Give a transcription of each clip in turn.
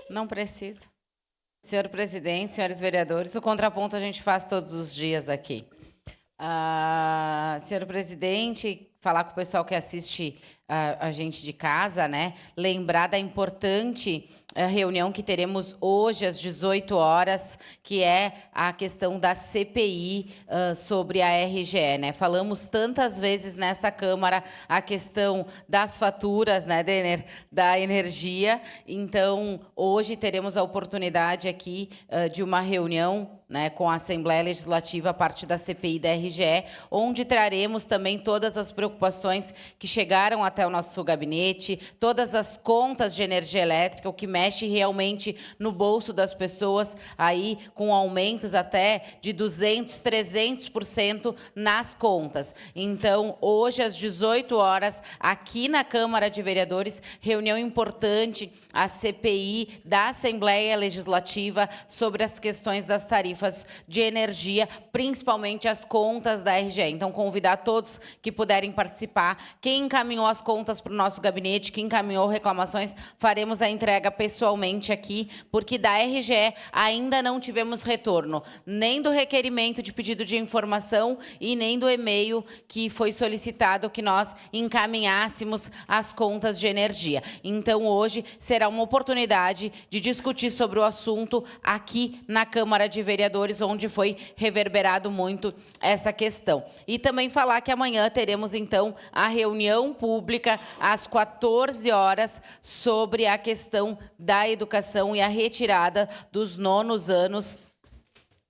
Não precisa. Senhor presidente, senhores vereadores, o contraponto a gente faz todos os dias aqui. Senhor presidente, falar com o pessoal que assiste a gente de casa, né? Lembrar da importante reunião que teremos hoje às 18 horas, que é a questão da CPI sobre a RGE, né? Falamos tantas vezes nessa Câmara a questão das faturas, né, da energia. Então, hoje teremos a oportunidade aqui de uma reunião, né, com a Assembleia Legislativa, a parte da CPI da RGE, onde traremos também todas as preocupações que chegaram até o nosso gabinete, todas as contas de energia elétrica, o que mexe realmente no bolso das pessoas, aí com aumentos até de 200%, 300% nas contas. Então, hoje, às 18 horas, aqui na Câmara de Vereadores, reunião importante, a CPI da Assembleia Legislativa sobre as questões das tarifas de energia, principalmente as contas da RGE. Então, convidar todos que puderem participar. Quem encaminhou as contas para o nosso gabinete, quem encaminhou reclamações, faremos a entrega pessoalmente aqui, porque da RGE ainda não tivemos retorno, nem do requerimento de pedido de informação e nem do e-mail que foi solicitado que nós encaminhássemos as contas de energia. Então, hoje será uma oportunidade de discutir sobre o assunto aqui na Câmara de Vereadores, onde foi reverberado muito essa questão. E também falar que amanhã teremos, então, a reunião pública às 14 horas sobre a questão da educação e a retirada dos 9º anos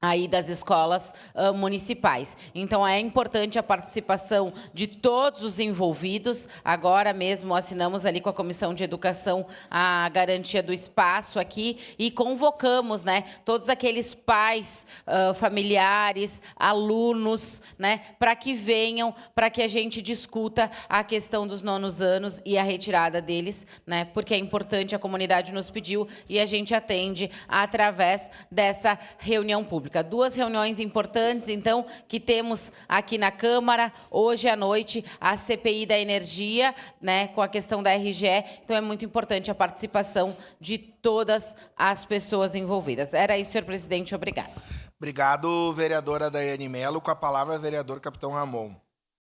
aí das escolas municipais. Então, é importante a participação de todos os envolvidos. Agora mesmo assinamos ali com a Comissão de Educação a garantia do espaço aqui e convocamos, né, todos aqueles pais, familiares, alunos, né, para que venham, para que a gente discuta a questão dos 9º anos e a retirada deles, né, porque é importante, a comunidade nos pediu e a gente atende através dessa reunião pública. 2 reuniões importantes, então, que temos aqui na Câmara. Hoje à noite, a CPI da energia, né, com a questão da RGE. Então, é muito importante a participação de todas as pessoas envolvidas. Era isso, senhor presidente. Obrigada. Obrigado, vereadora Daiane Mello. Com a palavra, vereador Capitão Ramon.